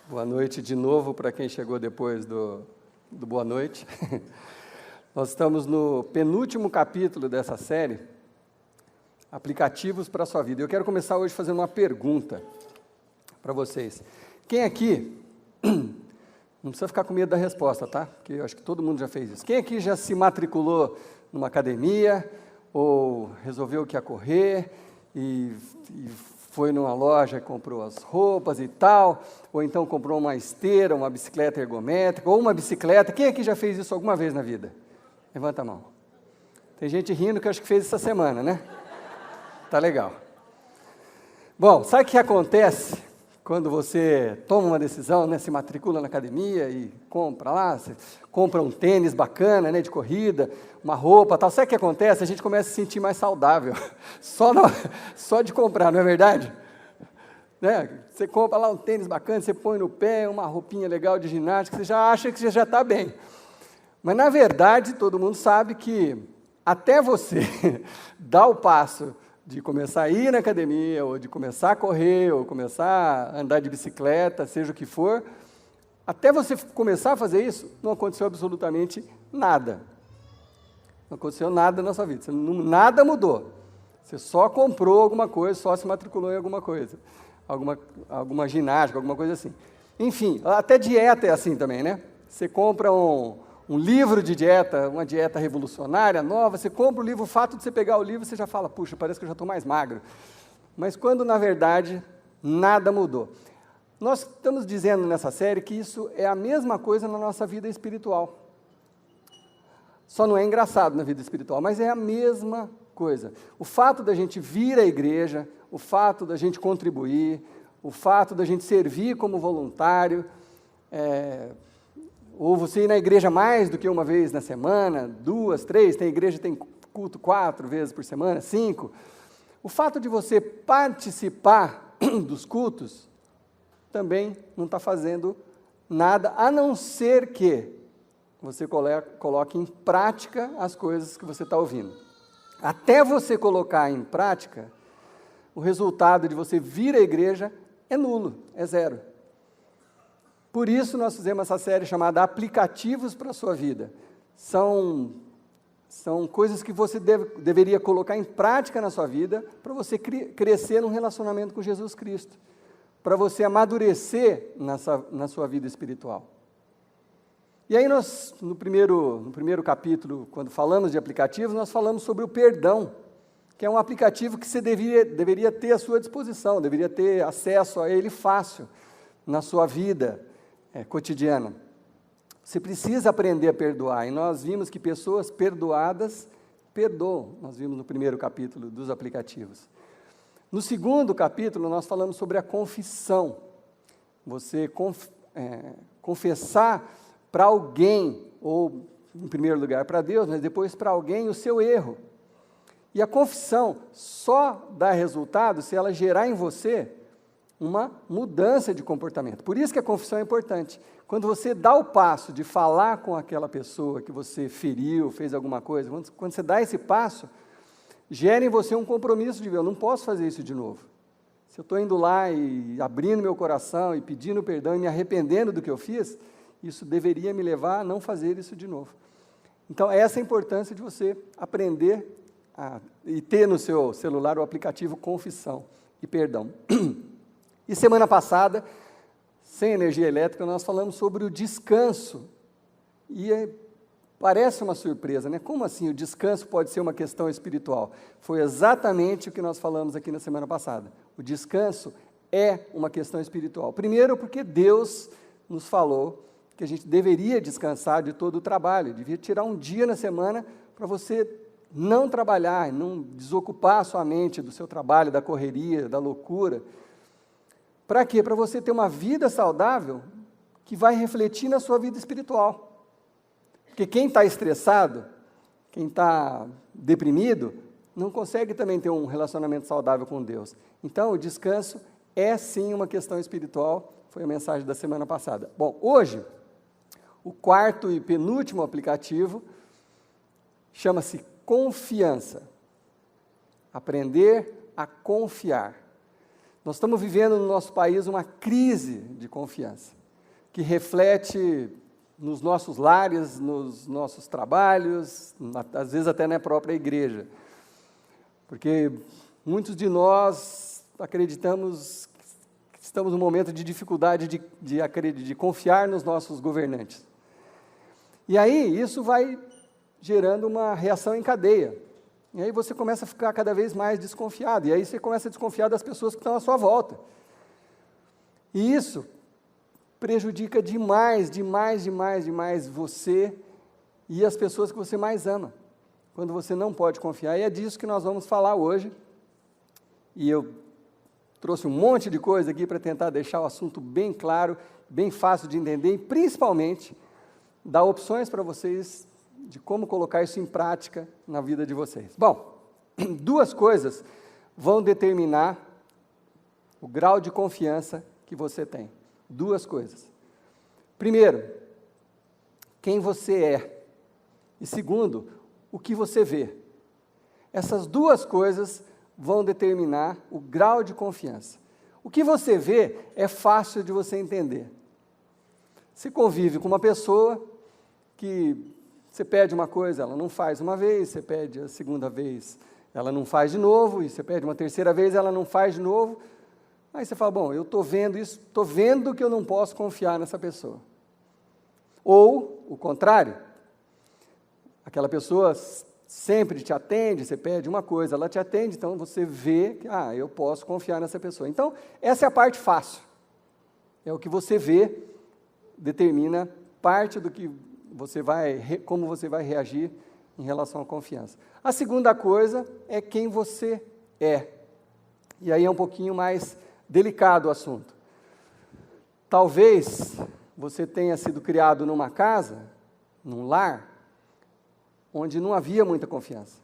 Boa noite de novo para quem chegou depois do boa noite. Nós estamos no penúltimo capítulo dessa série, Aplicativos para a sua vida. Eu quero começar hoje fazendo uma pergunta para vocês. Quem aqui, não precisa ficar com medo da resposta, tá? Porque eu acho que todo mundo já fez isso. Quem aqui já se matriculou numa academia ou resolveu que ia correr e foi numa loja e comprou as roupas e tal, ou então comprou uma esteira, uma bicicleta ergométrica, ou uma bicicleta? Quem aqui já fez isso alguma vez na vida? Levanta a mão. Tem gente rindo que eu acho que fez essa semana, né? Tá legal. Bom, sabe o que acontece quando você toma uma decisão, né? Se matricula na academia e compra lá, você compra um tênis bacana, né, de corrida, uma roupa, tal. Sabe o que acontece? A gente começa a se sentir mais saudável, só de comprar, não é verdade? Né? Você compra lá um tênis bacana, você põe no pé, uma roupinha legal de ginástica, você já acha que você já está bem. Mas, na verdade, todo mundo sabe que até você dar o passo de começar a ir na academia, ou de começar a correr, ou começar a andar de bicicleta, seja o que for, até você começar a fazer isso, não aconteceu absolutamente nada. Não aconteceu nada na sua vida, nada mudou. Você só comprou alguma coisa, só se matriculou em alguma coisa, alguma ginástica, alguma coisa assim. Enfim, até dieta é assim também, né? Você compra um livro de dieta, uma dieta revolucionária, nova, você compra o livro, o fato de você pegar o livro, você já fala, puxa, parece que eu já estou mais magro. Mas quando, na verdade, nada mudou. Nós estamos dizendo nessa série que isso é a mesma coisa na nossa vida espiritual. Só não é engraçado na vida espiritual, mas é a mesma coisa. O fato da gente vir à igreja, o fato da gente contribuir, o fato da gente servir como voluntário, ou você ir na igreja mais do que uma vez na semana, 2, 3, tem igreja que tem culto 4 vezes por semana, 5. O fato de você participar dos cultos também não está fazendo nada, a não ser que você coloque em prática as coisas que você está ouvindo. Até você colocar em prática, o resultado de você vir à igreja é nulo, é zero. Por isso nós fizemos essa série chamada Aplicativos para a sua vida. São coisas que você deveria colocar em prática na sua vida para você crescer num relacionamento com Jesus Cristo, para você amadurecer na sua vida espiritual. E aí nós, no primeiro capítulo, quando falamos de aplicativos, nós falamos sobre o perdão, que é um aplicativo que você deveria ter à sua disposição, deveria ter acesso a ele fácil na sua vida cotidiana. Você precisa aprender a perdoar, e nós vimos que pessoas perdoadas perdoam, nós vimos no primeiro capítulo dos aplicativos. No segundo capítulo, nós falamos sobre a confissão, você confessar para alguém, ou em primeiro lugar para Deus, mas depois para alguém o seu erro. E a confissão só dá resultado se ela gerar em você uma mudança de comportamento. Por isso que a confissão é importante. Quando você dá o passo de falar com aquela pessoa que você feriu, fez alguma coisa, quando você dá esse passo, gera em você um compromisso de, eu não posso fazer isso de novo. Se eu estou indo lá e abrindo meu coração e pedindo perdão e me arrependendo do que eu fiz, isso deveria me levar a não fazer isso de novo. Então, essa é a importância de você aprender e ter no seu celular o aplicativo Confissão e Perdão. E semana passada, sem energia elétrica, nós falamos sobre o descanso. E parece uma surpresa, né? Como assim o descanso pode ser uma questão espiritual? Foi exatamente o que nós falamos aqui na semana passada. O descanso é uma questão espiritual. Primeiro, porque Deus nos falou que a gente deveria descansar de todo o trabalho, devia tirar um dia na semana para você não trabalhar, não desocupar a sua mente do seu trabalho, da correria, da loucura. Para quê? Para você ter uma vida saudável que vai refletir na sua vida espiritual. Porque quem está estressado, quem está deprimido, não consegue também ter um relacionamento saudável com Deus. Então, o descanso é sim uma questão espiritual, foi a mensagem da semana passada. Bom, hoje, o quarto e penúltimo aplicativo chama-se confiança. Aprender a confiar. Nós estamos vivendo no nosso país uma crise de confiança. que reflete nos nossos lares, nos nossos trabalhos, às vezes até na própria igreja. Porque muitos de nós acreditamos que estamos num momento de dificuldade de confiar nos nossos governantes. E aí isso vai gerando uma reação em cadeia. E aí você começa a ficar cada vez mais desconfiado. E aí você começa a desconfiar das pessoas que estão à sua volta. E isso prejudica demais você e as pessoas que você mais ama, quando você não pode confiar. E é disso que nós vamos falar hoje. E eu trouxe um monte de coisa aqui para tentar deixar o assunto bem claro, bem fácil de entender e, principalmente, dar opções para vocês de como colocar isso em prática na vida de vocês. Bom, duas coisas vão determinar o grau de confiança que você tem. Duas coisas. Primeiro, quem você é. E segundo, o que você vê. Essas duas coisas vão determinar o grau de confiança. O que você vê é fácil de você entender. Você convive com uma pessoa que você pede uma coisa, ela não faz uma vez, você pede a segunda vez, ela não faz de novo, e você pede uma terceira vez, ela não faz de novo. Aí você fala, bom, eu estou vendo isso, estou vendo que eu não posso confiar nessa pessoa. Ou, o contrário, aquela pessoa sempre te atende, você pede uma coisa, ela te atende, então você vê que, eu posso confiar nessa pessoa. Então, essa é a parte fácil. É o que você vê, determina parte do que você como você vai reagir em relação à confiança. A segunda coisa é quem você é. E aí é um pouquinho mais delicado o assunto. Talvez você tenha sido criado numa casa, num lar, onde não havia muita confiança.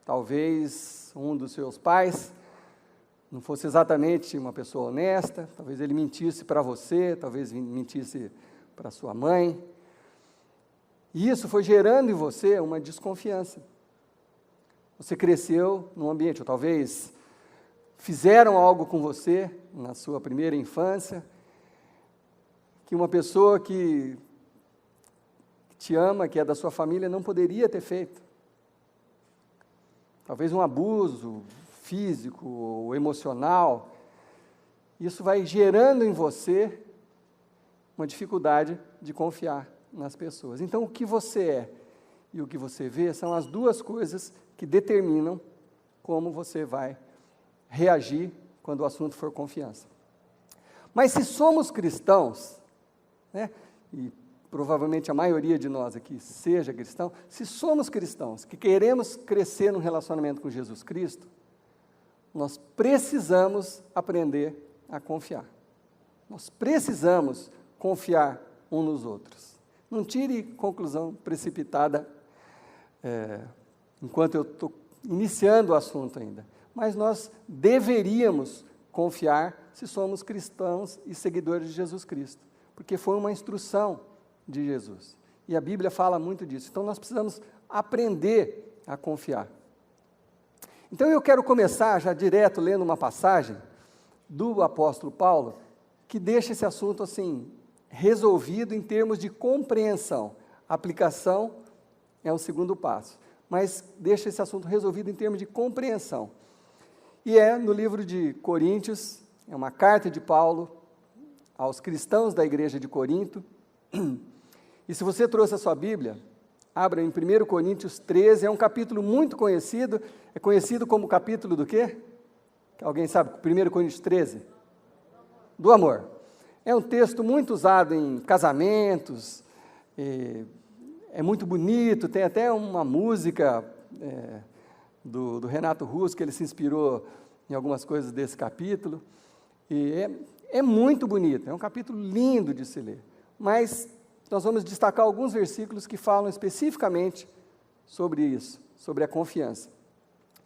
Talvez um dos seus pais não fosse exatamente uma pessoa honesta, talvez ele mentisse para você, talvez mentisse para sua mãe. E isso foi gerando em você uma desconfiança. Você cresceu num ambiente, ou talvez fizeram algo com você na sua primeira infância, que uma pessoa que te ama, que é da sua família, não poderia ter feito. Talvez um abuso físico ou emocional. Isso vai gerando em você uma dificuldade de confiar nas pessoas. Então, o que você é e o que você vê são as duas coisas que determinam como você vai reagir quando o assunto for confiança. Mas se somos cristãos, e provavelmente a maioria de nós aqui seja cristão, se somos cristãos que queremos crescer no relacionamento com Jesus Cristo, nós precisamos aprender a confiar. Nós precisamos confiar uns nos outros. Não tire conclusão precipitada enquanto eu estou iniciando o assunto ainda. Mas nós deveríamos confiar se somos cristãos e seguidores de Jesus Cristo, porque foi uma instrução de Jesus. E a Bíblia fala muito disso. Então nós precisamos aprender a confiar. Então eu quero começar já direto lendo uma passagem do apóstolo Paulo, que deixa esse assunto assim, resolvido em termos de compreensão. A aplicação é o segundo passo, mas deixa esse assunto resolvido em termos de compreensão. E é no livro de Coríntios, é uma carta de Paulo aos cristãos da igreja de Corinto. E se você trouxe a sua Bíblia, abra em 1 Coríntios 13, é um capítulo muito conhecido, é conhecido como capítulo do quê? Alguém sabe? 1 Coríntios 13? Do amor. É um texto muito usado em casamentos, é muito bonito, tem até uma música do Renato Russo, que ele se inspirou em algumas coisas desse capítulo, e é muito bonito, é um capítulo lindo de se ler, mas nós vamos destacar alguns versículos que falam especificamente sobre isso, sobre a confiança.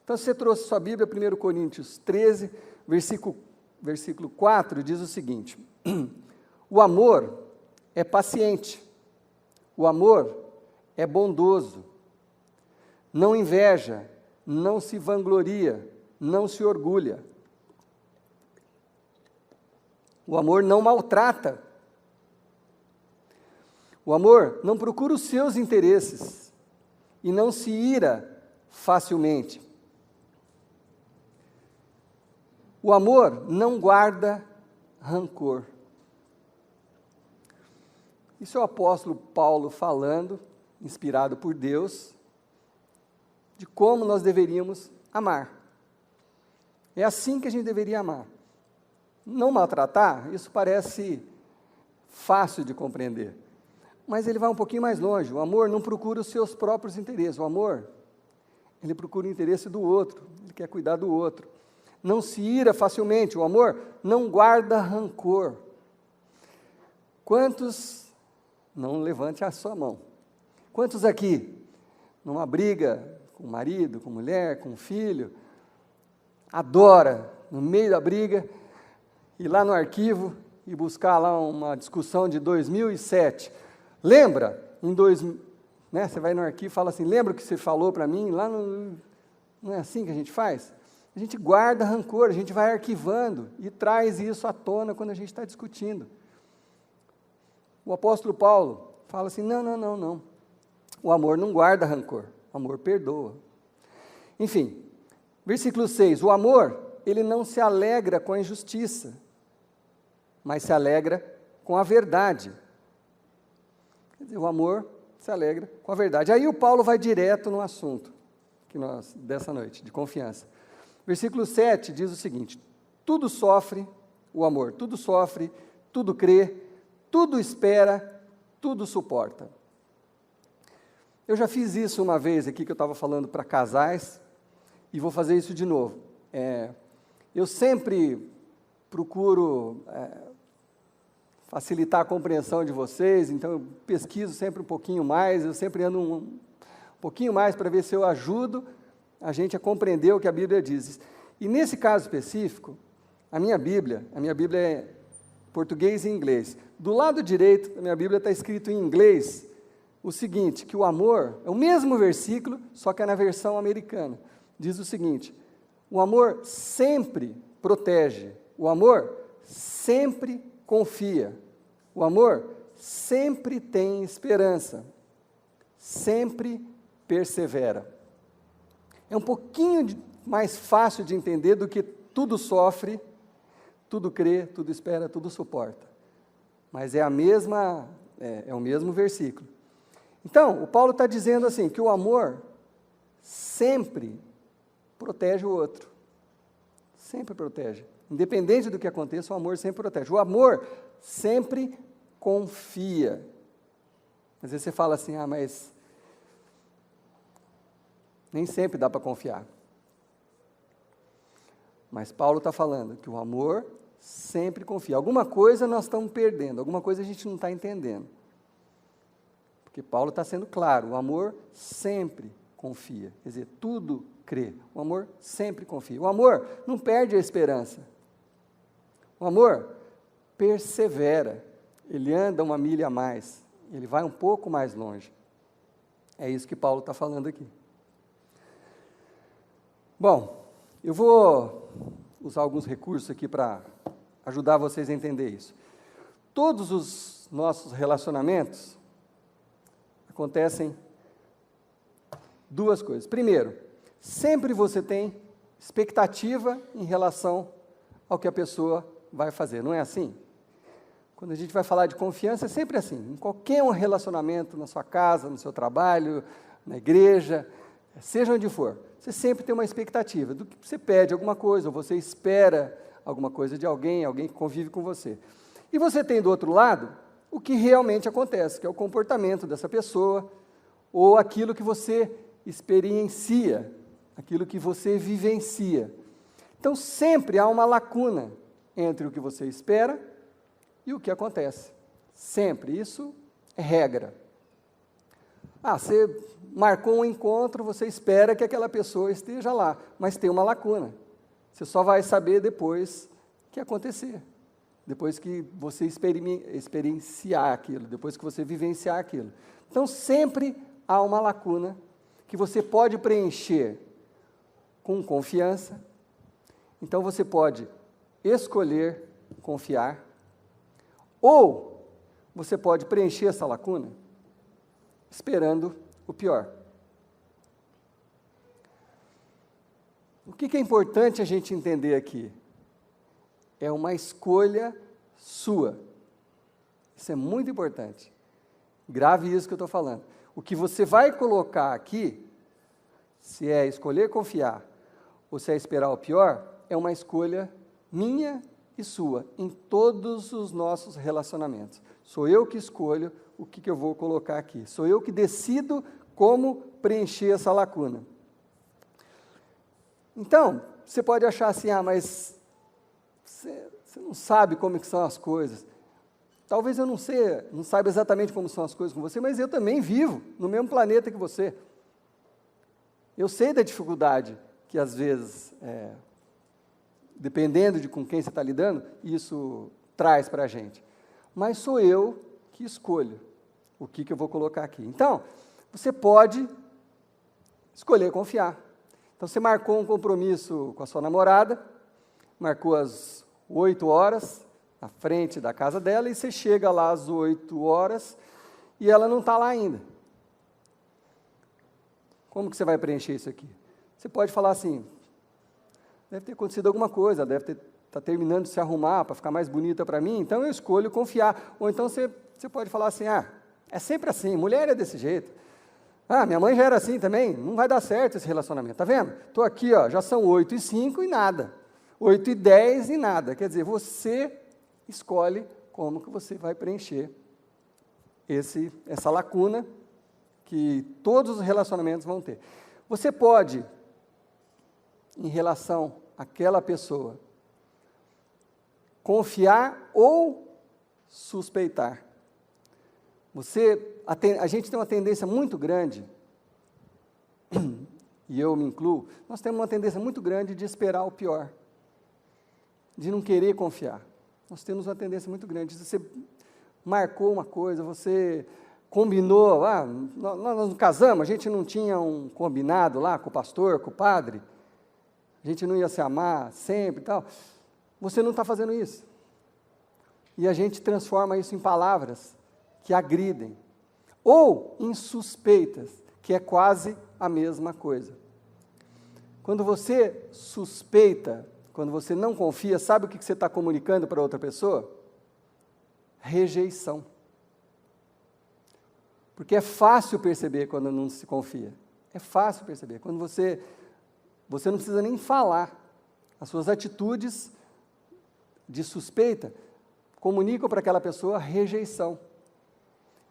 Então, se você trouxe sua Bíblia, 1 Coríntios 13, versículo 4, diz o seguinte: o amor é paciente, o amor é bondoso, não inveja, não se vangloria, não se orgulha. O amor não maltrata, O amor não procura os seus interesses e não se ira facilmente. O amor não guarda rancor. Isso é o apóstolo Paulo falando, inspirado por Deus, de como nós deveríamos amar. É assim que a gente deveria amar. Não maltratar, isso parece fácil de compreender. Mas ele vai um pouquinho mais longe. O amor não procura os seus próprios interesses. O amor, ele procura o interesse do outro. Ele quer cuidar do outro. Não se ira facilmente. O amor não guarda rancor. Quantos, não levante a sua mão, quantos aqui, numa briga com o marido, com a mulher, com o filho, adora, no meio da briga, ir lá no arquivo e buscar lá uma discussão de 2007. Lembra? Você vai no arquivo e fala assim, lembra o que você falou para mim? Não é assim que a gente faz? A gente guarda rancor, a gente vai arquivando e traz isso à tona quando a gente está discutindo. O apóstolo Paulo fala assim, não. O amor não guarda rancor, o amor perdoa. Enfim, versículo 6, o amor, ele não se alegra com a injustiça, mas se alegra com a verdade. Quer dizer, o amor se alegra com a verdade. Aí o Paulo vai direto no assunto dessa noite, de confiança. Versículo 7 diz o seguinte, tudo sofre o amor, tudo sofre, tudo crê, tudo espera, tudo suporta. Eu já fiz isso uma vez aqui, que eu estava falando para casais, e vou fazer isso de novo. Eu sempre procuro facilitar a compreensão de vocês, então eu pesquiso sempre um pouquinho mais, eu sempre ando um pouquinho mais para ver se eu ajudo a gente a compreender o que a Bíblia diz. E nesse caso específico, a minha Bíblia é português e inglês. Do lado direito da minha Bíblia está escrito em inglês o seguinte, que o amor, é o mesmo versículo, só que é na versão americana. Diz o seguinte, o amor sempre protege, o amor sempre confia, o amor sempre tem esperança, sempre persevera. É um pouquinho mais fácil de entender do que tudo sofre, tudo crê, tudo espera, tudo suporta. Mas é o mesmo versículo. Então, o Paulo está dizendo assim, que o amor sempre protege o outro. Sempre protege. Independente do que aconteça, o amor sempre protege. O amor sempre confia. Às vezes você fala assim, mas nem sempre dá para confiar. Mas Paulo está falando que o amor sempre confia. Alguma coisa nós estamos perdendo, alguma coisa a gente não está entendendo. Porque Paulo está sendo claro, o amor sempre confia. Quer dizer, tudo crê. O amor sempre confia. O amor não perde a esperança. O amor persevera. Ele anda uma milha a mais. Ele vai um pouco mais longe. É isso que Paulo está falando aqui. Bom, eu vou usar alguns recursos aqui para ajudar vocês a entender isso. Todos os nossos relacionamentos acontecem duas coisas. Primeiro, sempre você tem expectativa em relação ao que a pessoa vai fazer, não é assim? Quando a gente vai falar de confiança, é sempre assim. Em qualquer relacionamento, na sua casa, no seu trabalho, na igreja, seja onde for, você sempre tem uma expectativa do que você pede alguma coisa, ou você espera alguma coisa de alguém que convive com você. E você tem do outro lado o que realmente acontece, que é o comportamento dessa pessoa, ou aquilo que você experiencia, aquilo que você vivencia. Então, sempre há uma lacuna entre o que você espera e o que acontece. Sempre. Isso é regra. Você marcou um encontro, você espera que aquela pessoa esteja lá, mas tem uma lacuna. Você só vai saber depois que acontecer, depois que você experienciar aquilo, depois que você vivenciar aquilo. Então, sempre há uma lacuna que você pode preencher com confiança. Então, você pode escolher confiar, ou você pode preencher essa lacuna esperando o pior. O que é importante a gente entender aqui? É uma escolha sua. Isso é muito importante. Grave isso que eu estou falando. O que você vai colocar aqui, se é escolher confiar ou se é esperar o pior, é uma escolha minha e sua, em todos os nossos relacionamentos. Sou eu que escolho o que eu vou colocar aqui. Sou eu que decido como preencher essa lacuna. Então, você pode achar assim, mas você não sabe como que são as coisas. Talvez eu não saiba exatamente como são as coisas com você, mas eu também vivo no mesmo planeta que você. Eu sei da dificuldade que às vezes, dependendo de com quem você está lidando, isso traz para a gente. Mas sou eu que escolho o que eu vou colocar aqui. Então, você pode escolher confiar. Então, você marcou um compromisso com a sua namorada, marcou às 8 horas, na frente da casa dela, e você chega lá às 8 horas e ela não está lá ainda. Como que você vai preencher isso aqui? Você pode falar assim, deve ter acontecido alguma coisa, deve estar terminando de se arrumar para ficar mais bonita para mim, então eu escolho confiar. Ou então você pode falar assim, é sempre assim, mulher é desse jeito. Minha mãe já era assim também, não vai dar certo esse relacionamento, tá vendo? Estou aqui, já são 8h05 e nada, 8h10 e nada. Quer dizer, você escolhe como que você vai preencher essa lacuna que todos os relacionamentos vão ter. Você pode, em relação àquela pessoa, confiar ou suspeitar. A gente tem uma tendência muito grande, e eu me incluo, nós temos uma tendência muito grande de esperar o pior, de não querer confiar. Nós temos uma tendência muito grande. Você marcou uma coisa, você combinou, nós nos casamos, a gente não tinha um combinado lá com o pastor, com o padre, a gente não ia se amar sempre e tal. Você não está fazendo isso. E a gente transforma isso em palavras que agridem, ou em suspeitas, que é quase a mesma coisa. Quando você suspeita, quando você não confia, sabe o que você está comunicando para outra pessoa? Rejeição. Porque é fácil perceber quando não se confia. É fácil perceber. Quando você não precisa nem falar. As suas atitudes de suspeita comunicam para aquela pessoa rejeição.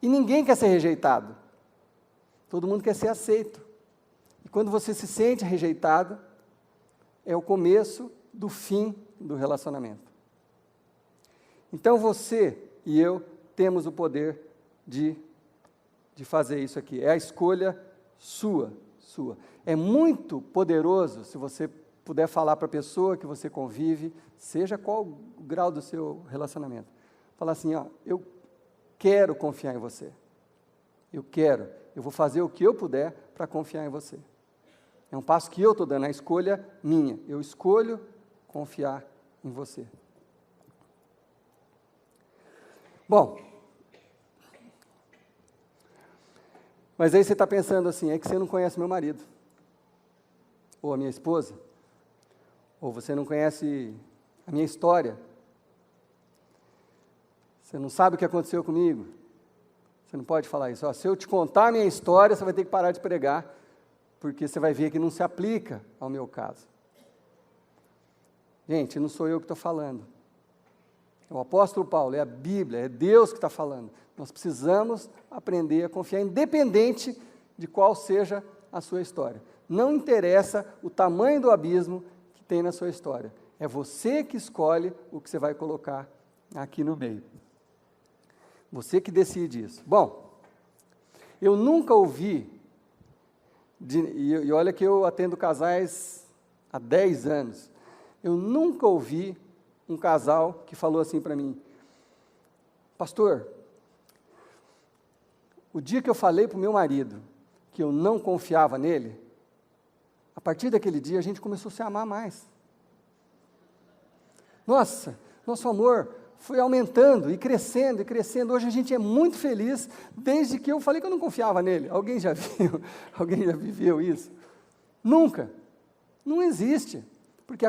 E ninguém quer ser rejeitado. Todo mundo quer ser aceito. E quando você se sente rejeitado, é o começo do fim do relacionamento. Então você e eu temos o poder de fazer isso aqui. É a escolha sua. É muito poderoso se você puder falar para a pessoa que você convive, seja qual o grau do seu relacionamento. Falar assim, eu quero confiar em você. Eu vou fazer o que eu puder para confiar em você. É um passo que eu estou dando, a escolha minha. Eu escolho confiar em você. Bom, mas aí você está pensando assim, é que você não conhece meu marido, ou a minha esposa, ou você não conhece a minha história, você não sabe o que aconteceu comigo, você não pode falar isso. Se eu te contar a minha história, você vai ter que parar de pregar, porque você vai ver que não se aplica ao meu caso. Gente, não sou eu que estou falando. É o apóstolo Paulo, é a Bíblia, é Deus que está falando. Nós precisamos aprender a confiar, independente de qual seja a sua história. Não interessa o tamanho do abismo que tem na sua história. É você que escolhe o que você vai colocar aqui no meio. Você que decide isso. Bom, eu nunca ouvi, e olha que eu atendo casais há 10 anos, eu nunca ouvi um casal que falou assim para mim, pastor, o dia que eu falei para o meu marido que eu não confiava nele, a partir daquele dia a gente começou a se amar mais. Nossa, nosso amor foi aumentando e crescendo e crescendo. Hoje a gente é muito feliz, desde que eu falei que eu não confiava nele. Alguém já viu? Alguém já viveu isso? Nunca. Não existe. Porque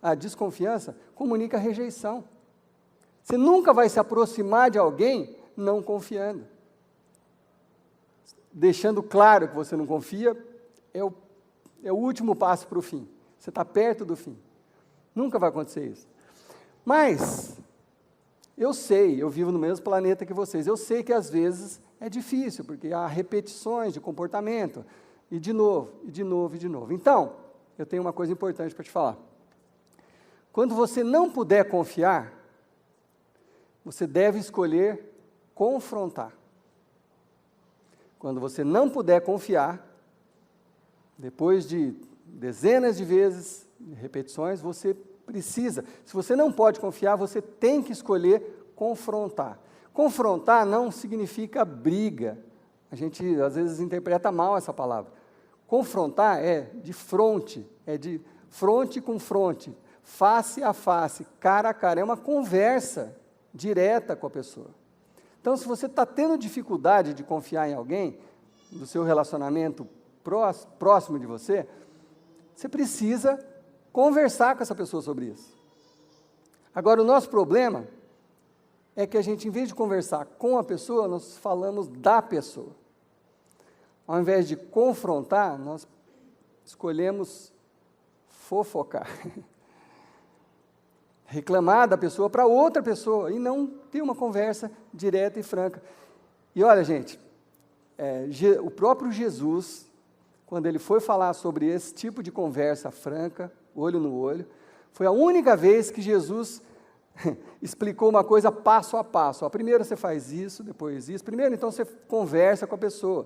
a desconfiança comunica rejeição. Você nunca vai se aproximar de alguém não confiando. Deixando claro que você não confia, é o último passo para o fim. Você está perto do fim. Nunca vai acontecer isso. Mas, eu vivo no mesmo planeta que vocês, eu sei que às vezes é difícil, porque há repetições de comportamento, e de novo, e de novo, e de novo. Então, eu tenho uma coisa importante para te falar. Quando você não puder confiar, você deve escolher confrontar. Quando você não puder confiar, depois de dezenas de vezes, de repetições, você precisa. Se você não pode confiar, você tem que escolher confrontar. Confrontar não significa briga. A gente, às vezes, interpreta mal essa palavra. Confrontar é de fronte com fronte, face a face, cara a cara. É uma conversa direta com a pessoa. Então, se você está tendo dificuldade de confiar em alguém, do seu relacionamento próximo de você, você precisa conversar com essa pessoa sobre isso. Agora, o nosso problema é que a gente, em vez de conversar com a pessoa, nós falamos da pessoa. Ao invés de confrontar, nós escolhemos fofocar. Reclamar da pessoa para outra pessoa e não ter uma conversa direta e franca. E olha, gente, o próprio Jesus, quando ele foi falar sobre esse tipo de conversa franca, olho no olho, foi a única vez que Jesus explicou uma coisa passo a passo. Primeiro você faz isso, depois isso. Primeiro, então, você conversa com a pessoa.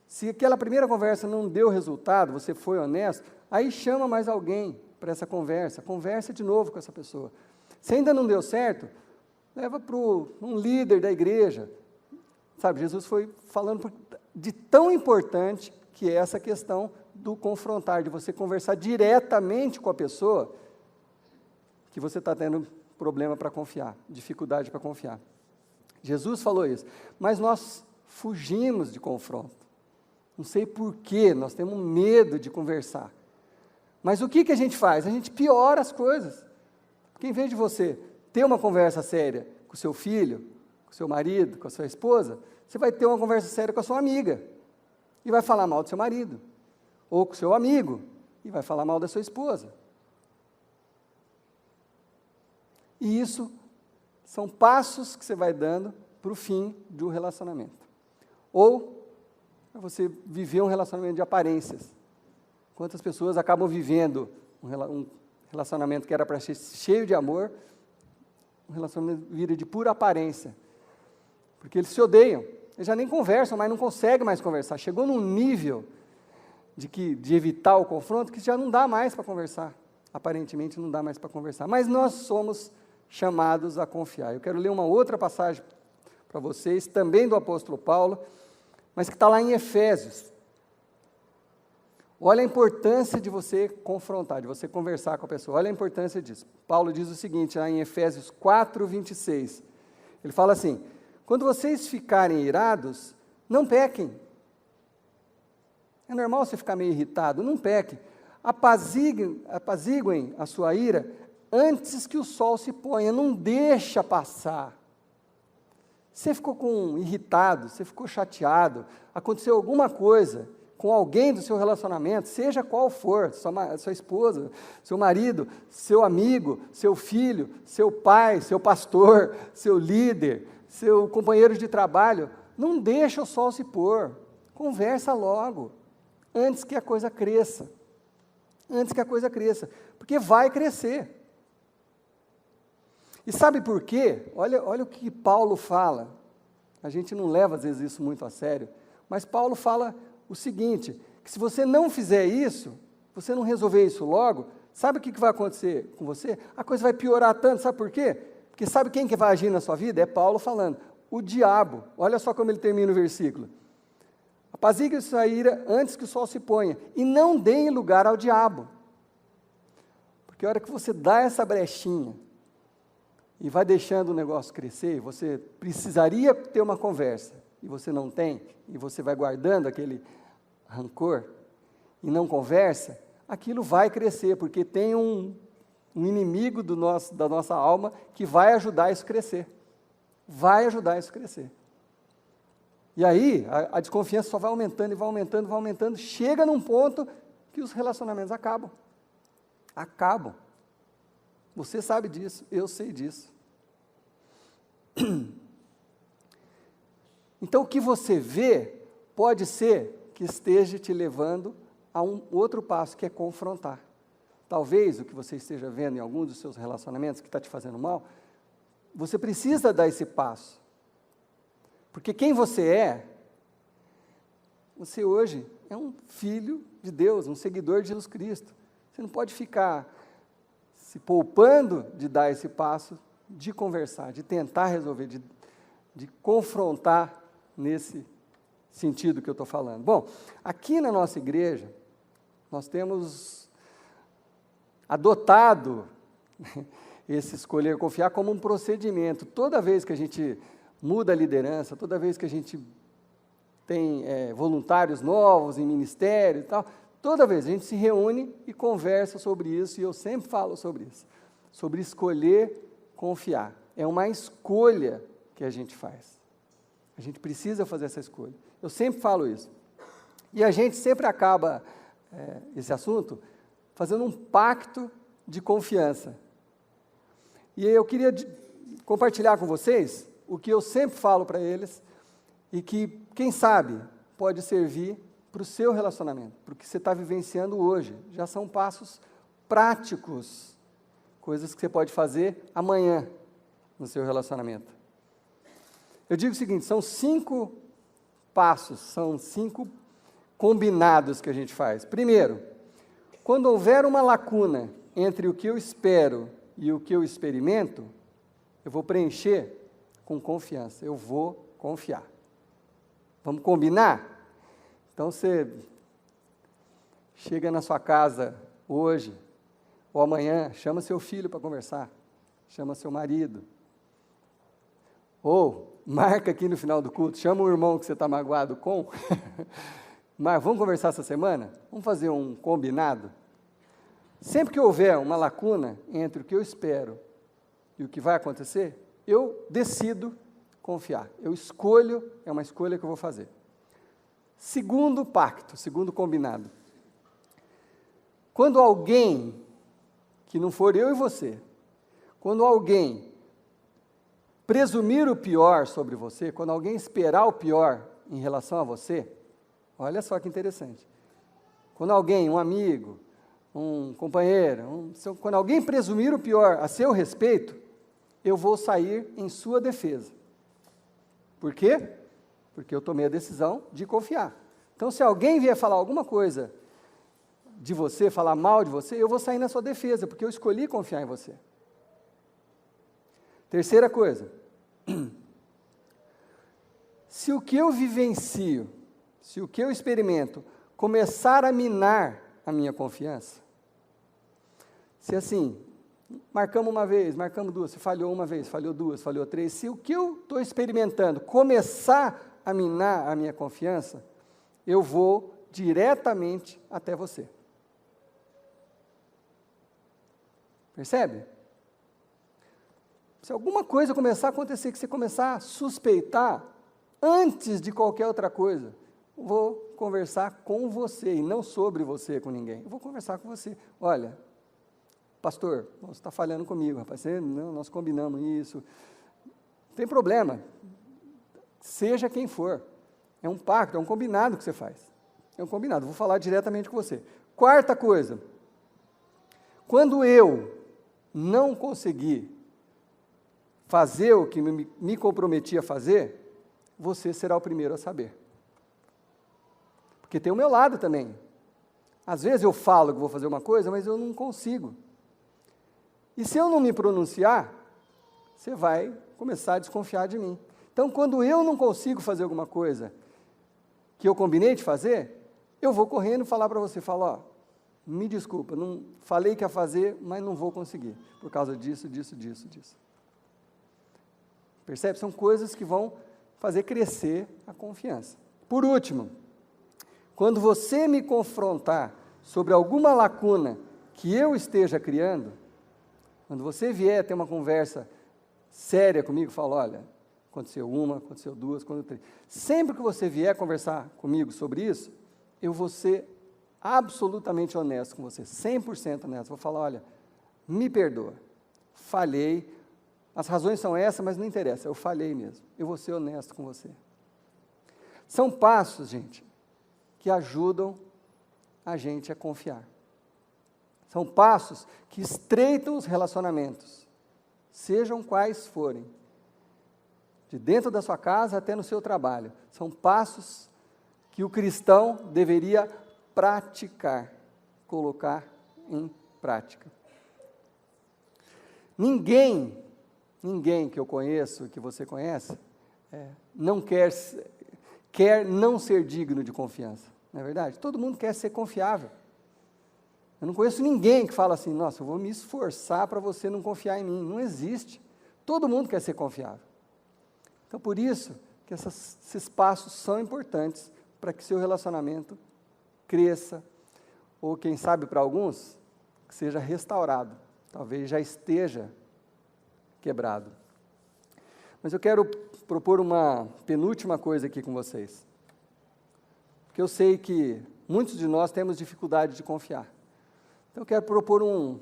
Se aquela primeira conversa não deu resultado, você foi honesto, aí chama mais alguém para essa conversa. Conversa de novo com essa pessoa. Se ainda não deu certo, leva para um líder da igreja. Sabe, Jesus foi falando de tão importante que é essa questão do confrontar, de você conversar diretamente com a pessoa, que você está tendo problema para confiar, dificuldade para confiar. Jesus falou isso, mas nós fugimos de confronto. Não sei porquê, nós temos medo de conversar. Mas o que a gente faz? A gente piora as coisas. Porque em vez de você ter uma conversa séria com o seu filho, com o seu marido, com a sua esposa, você vai ter uma conversa séria com a sua amiga e vai falar mal do seu marido. Ou com o seu amigo e vai falar mal da sua esposa. E isso são passos que você vai dando para o fim de um relacionamento. Ou para você viver um relacionamento de aparências. Quantas pessoas acabam vivendo um relacionamento que era para ser cheio de amor, um relacionamento vira de pura aparência. Porque eles se odeiam, eles já nem conversam, mas não conseguem mais conversar. Chegou num nível de evitar o confronto que já não dá mais para conversar. Aparentemente não dá mais para conversar. Mas nós somos chamados a confiar. Eu quero ler uma outra passagem para vocês, também do apóstolo Paulo, mas que está lá em Efésios. Olha a importância de você confrontar, de você conversar com a pessoa. Olha a importância disso. Paulo diz o seguinte, lá em Efésios 4, 26. Ele fala assim, quando vocês ficarem irados, não pequem. É normal você ficar meio irritado, não pequem. Apaziguem a sua ira antes que o sol se ponha, não deixa passar. Você ficou irritado, você ficou chateado, aconteceu alguma coisa com alguém do seu relacionamento, seja qual for, sua esposa, seu marido, seu amigo, seu filho, seu pai, seu pastor, seu líder, seu companheiro de trabalho, não deixa o sol se pôr, conversa logo, antes que a coisa cresça, porque vai crescer. E sabe por quê? Olha o que Paulo fala, a gente não leva às vezes isso muito a sério, mas Paulo fala o seguinte, que se você não fizer isso, você não resolver isso logo, sabe o que vai acontecer com você? A coisa vai piorar tanto, sabe por quê? Porque sabe quem que vai agir na sua vida? É Paulo falando, o diabo. Olha só como ele termina o versículo. Apazigue sua ira antes que o sol se ponha, e não deem lugar ao diabo. Porque a hora que você dá essa brechinha, e vai deixando o negócio crescer, você precisaria ter uma conversa, e você não tem, e você vai guardando aquele rancor, e não conversa, aquilo vai crescer, porque tem um inimigo da nossa alma que vai ajudar isso a crescer. Vai ajudar isso a crescer. E aí, a desconfiança só vai aumentando, e vai aumentando, vai aumentando, chega num ponto que os relacionamentos acabam. Acabam. Você sabe disso, eu sei disso. Então, o que você vê pode ser que esteja te levando a um outro passo, que é confrontar. Talvez o que você esteja vendo em algum dos seus relacionamentos que está te fazendo mal, você precisa dar esse passo. Porque quem você hoje é um filho de Deus, um seguidor de Jesus Cristo. Você não pode ficar se poupando de dar esse passo, de conversar, de tentar resolver, de confrontar nesse sentido que eu estou falando. Bom, aqui na nossa igreja, nós temos adotado esse escolher confiar como um procedimento. Toda vez que a gente muda a liderança, toda vez que a gente tem voluntários novos em ministério e tal, toda vez a gente se reúne e conversa sobre isso, e eu sempre falo sobre isso, sobre escolher confiar. É uma escolha que a gente faz. A gente precisa fazer essa escolha. Eu sempre falo isso. E a gente sempre acaba esse assunto fazendo um pacto de confiança. E eu queria compartilhar com vocês o que eu sempre falo para eles e que, quem sabe, pode servir para o seu relacionamento, para o que você está vivenciando hoje. Já são passos práticos, coisas que você pode fazer amanhã no seu relacionamento. Eu digo o seguinte, são 5 passos, são 5 combinados que a gente faz. Primeiro, quando houver uma lacuna entre o que eu espero e o que eu experimento, eu vou preencher com confiança, eu vou confiar. Vamos combinar? Então você chega na sua casa hoje ou amanhã, chama seu filho para conversar, chama seu marido, ou marca aqui no final do culto, chama o irmão que você está magoado com, mas vamos conversar essa semana? Vamos fazer um combinado? Sempre que houver uma lacuna entre o que eu espero e o que vai acontecer, eu decido confiar. Eu escolho, é uma escolha que eu vou fazer. Segundo pacto, segundo combinado. Quando alguém, que não for eu e você, quando alguém presumir o pior sobre você, quando alguém esperar o pior em relação a você, olha só que interessante. Quando alguém, um amigo, um companheiro, quando alguém presumir o pior a seu respeito, eu vou sair em sua defesa. Por quê? Porque eu tomei a decisão de confiar. Então, se alguém vier falar alguma coisa de você, falar mal de você, eu vou sair na sua defesa, porque eu escolhi confiar em você. Terceira coisa, se o que eu vivencio, se o que eu experimento começar a minar a minha confiança, se assim, marcamos uma vez, marcamos duas, se falhou uma vez, falhou duas, falhou três, se o que eu estou experimentando começar a minar a minha confiança, eu vou diretamente até você. Percebe? Se alguma coisa começar a acontecer, que você começar a suspeitar, antes de qualquer outra coisa, eu vou conversar com você, e não sobre você com ninguém. Eu vou conversar com você. Olha, pastor, você está falhando comigo, rapaz, nós combinamos isso. Não tem problema, seja quem for. É um pacto, é um combinado que você faz. É um combinado, vou falar diretamente com você. Quarta coisa, quando eu não conseguir fazer o que me comprometi a fazer, você será o primeiro a saber. Porque tem o meu lado também. Às vezes eu falo que vou fazer uma coisa, mas eu não consigo. E se eu não me pronunciar, você vai começar a desconfiar de mim. Então, quando eu não consigo fazer alguma coisa que eu combinei de fazer, eu vou correndo falar para você, ó, me desculpa, não falei que ia fazer, mas não vou conseguir, por causa disso. Percebe? São coisas que vão fazer crescer a confiança. Por último, quando você me confrontar sobre alguma lacuna que eu esteja criando, quando você vier ter uma conversa séria comigo, fala, olha, aconteceu uma, aconteceu duas, aconteceu três. Sempre que você vier conversar comigo sobre isso, eu vou ser absolutamente honesto com você, 100% honesto. Vou falar, olha, me perdoa, falhei, as razões são essas, mas não interessa, eu falhei mesmo. Eu vou ser honesto com você. São passos, gente, que ajudam a gente a confiar. São passos que estreitam os relacionamentos, sejam quais forem, de dentro da sua casa até no seu trabalho. São passos que o cristão deveria praticar, colocar em prática. Ninguém que eu conheço, que você conhece, não quer não ser digno de confiança, não é verdade? Todo mundo quer ser confiável. Eu não conheço ninguém que fala assim, nossa, eu vou me esforçar para você não confiar em mim. Não existe. Todo mundo quer ser confiável. Então, por isso que esses passos são importantes para que seu relacionamento cresça, ou quem sabe para alguns, que seja restaurado. Talvez já esteja quebrado. Mas eu quero propor uma penúltima coisa aqui com vocês. Porque eu sei que muitos de nós temos dificuldade de confiar. Então eu quero propor um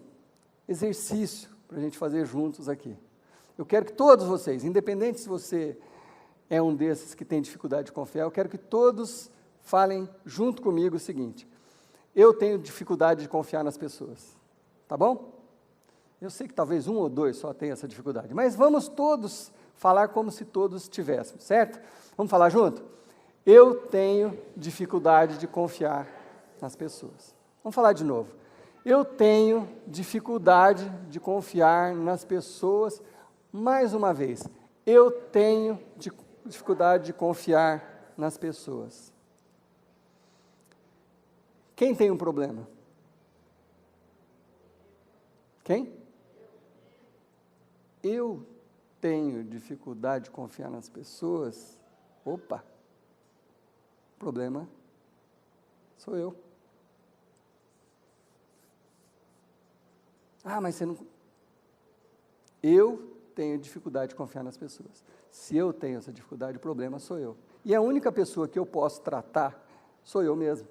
exercício para a gente fazer juntos aqui. Eu quero que todos vocês, independente se você é um desses que tem dificuldade de confiar, eu quero que todos falem junto comigo o seguinte: eu tenho dificuldade de confiar nas pessoas, tá bom? Eu sei que talvez um ou dois só tenham essa dificuldade, mas vamos todos falar como se todos tivéssemos, certo? Vamos falar junto? Eu tenho dificuldade de confiar nas pessoas. Vamos falar de novo. Eu tenho dificuldade de confiar nas pessoas. Mais uma vez, eu tenho dificuldade de confiar nas pessoas. Quem tem um problema? Quem? Eu tenho dificuldade de confiar nas pessoas. Opa! O problema sou eu. Ah, mas você não... Eu tenho dificuldade de confiar nas pessoas. Se eu tenho essa dificuldade, o problema sou eu. E a única pessoa que eu posso tratar sou eu mesmo.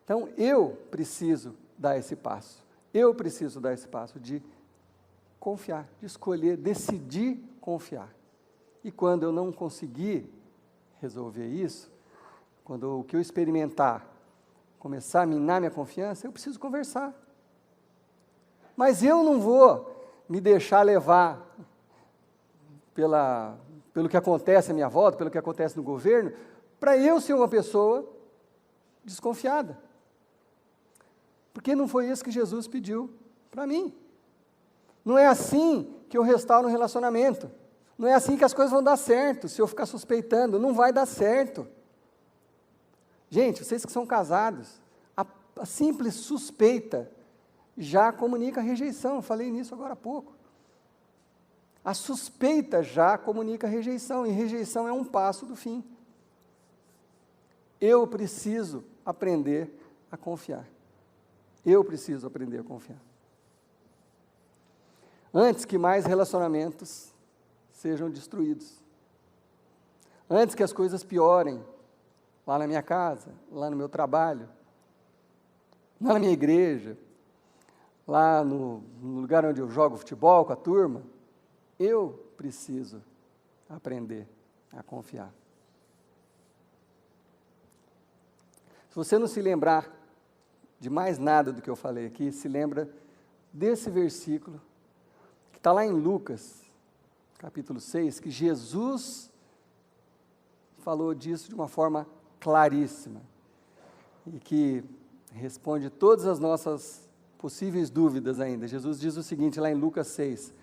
Então, eu preciso dar esse passo. Eu preciso dar esse passo de confiar, de escolher, decidir confiar. E quando eu não conseguir resolver isso, quando o que eu experimentar começar a minar minha confiança, eu preciso conversar. Mas eu não vou me deixar levar pelo que acontece à minha volta, pelo que acontece no governo, para eu ser uma pessoa desconfiada. Porque não foi isso que Jesus pediu para mim. Não é assim que eu restauro um relacionamento. Não é assim que as coisas vão dar certo, se eu ficar suspeitando. Não vai dar certo. Gente, vocês que são casados, a simples suspeita já comunica rejeição. Eu falei nisso agora há pouco. A suspeita já comunica rejeição, e rejeição é um passo do fim. Eu preciso aprender a confiar. Eu preciso aprender a confiar. Antes que mais relacionamentos sejam destruídos. Antes que as coisas piorem, lá na minha casa, lá no meu trabalho, lá na minha igreja, lá no lugar onde eu jogo futebol com a turma, eu preciso aprender a confiar. Se você não se lembrar de mais nada do que eu falei aqui, se lembra desse versículo, que está lá em Lucas, capítulo 6, que Jesus falou disso de uma forma claríssima, e que responde todas as nossas possíveis dúvidas ainda. Jesus diz o seguinte, lá em Lucas 6,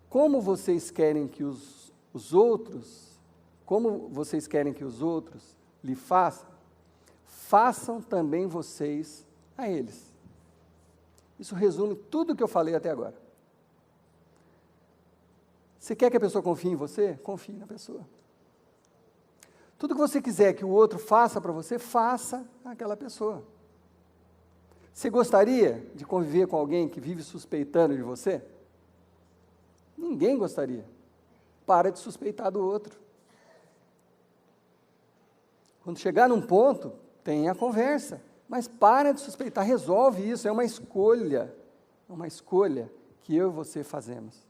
como vocês querem que os outros lhe façam, façam também vocês a eles. Isso resume tudo o que eu falei até agora. Você quer que a pessoa confie em você? Confie na pessoa. Tudo que você quiser que o outro faça para você, faça àquela pessoa. Você gostaria de conviver com alguém que vive suspeitando de você? Ninguém gostaria. Para de suspeitar do outro. Quando chegar num ponto, tenha a conversa, mas para de suspeitar, resolve isso, é uma escolha que eu e você fazemos.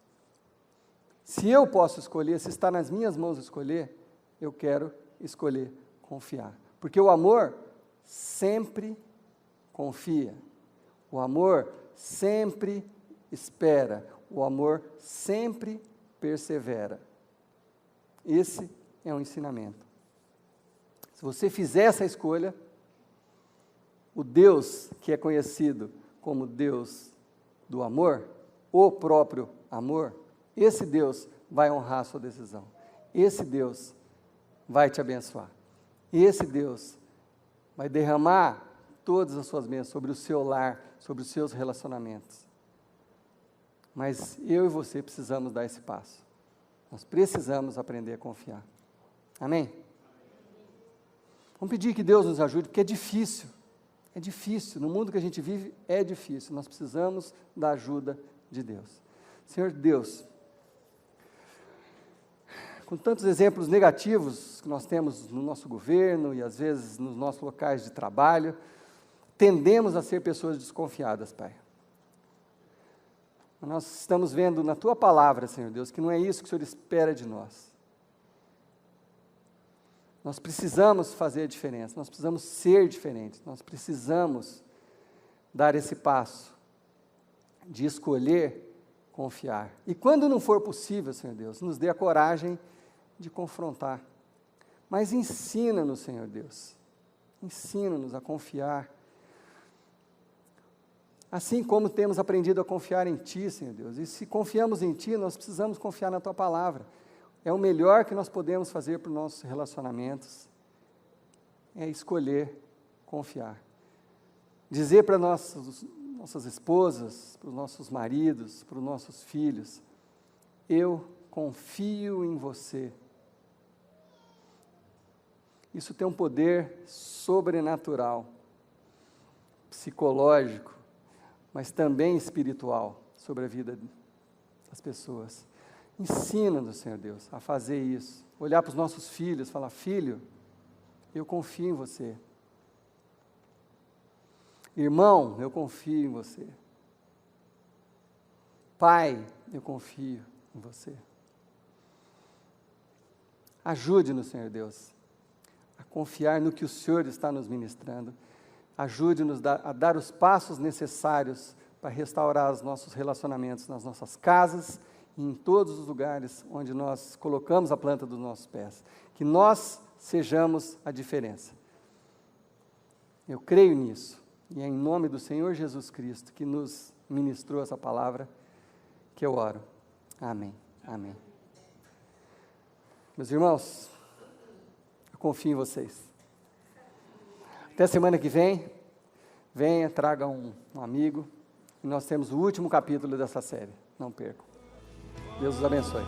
Se eu posso escolher, se está nas minhas mãos escolher, eu quero escolher confiar, porque o amor sempre confia, o amor sempre espera, o amor sempre persevera. Esse é um ensinamento. Se você fizer essa escolha, o Deus que é conhecido como Deus do amor, o próprio amor, esse Deus vai honrar a sua decisão. Esse Deus vai te abençoar. Esse Deus vai derramar todas as suas bênçãos sobre o seu lar, sobre os seus relacionamentos. Mas eu e você precisamos dar esse passo. Nós precisamos aprender a confiar. Amém? Vamos pedir que Deus nos ajude, porque é difícil. É difícil. No mundo que a gente vive, é difícil. Nós precisamos da ajuda de Deus. Senhor Deus, com tantos exemplos negativos que nós temos no nosso governo e às vezes nos nossos locais de trabalho, tendemos a ser pessoas desconfiadas, Pai. Nós estamos vendo na Tua palavra, Senhor Deus, que não é isso que o Senhor espera de nós. Nós precisamos fazer a diferença, nós precisamos ser diferentes, nós precisamos dar esse passo de escolher confiar. E quando não for possível, Senhor Deus, nos dê a coragem de confrontar. Mas ensina-nos, Senhor Deus, ensina-nos a confiar. Assim como temos aprendido a confiar em Ti, Senhor Deus, e se confiamos em Ti, nós precisamos confiar na Tua palavra. É o melhor que nós podemos fazer para os nossos relacionamentos, é escolher confiar. Dizer para nossas esposas, para os nossos maridos, para os nossos filhos, eu confio em você. Isso tem um poder sobrenatural, psicológico, mas também espiritual sobre a vida das pessoas. Ensina-nos, Senhor Deus, a fazer isso. Olhar para os nossos filhos, falar, filho, eu confio em você. Irmão, eu confio em você. Pai, eu confio em você. Ajude-nos, Senhor Deus, a confiar no que o Senhor está nos ministrando. Ajude-nos a dar os passos necessários para restaurar os nossos relacionamentos nas nossas casas e em todos os lugares onde nós colocamos a planta dos nossos pés. Que nós sejamos a diferença. Eu creio nisso. E é em nome do Senhor Jesus Cristo, que nos ministrou essa palavra, que eu oro. Amém. Amém. Meus irmãos, eu confio em vocês. Até semana que vem, venha, traga um amigo, e nós temos o último capítulo dessa série. Não percam. Deus os abençoe.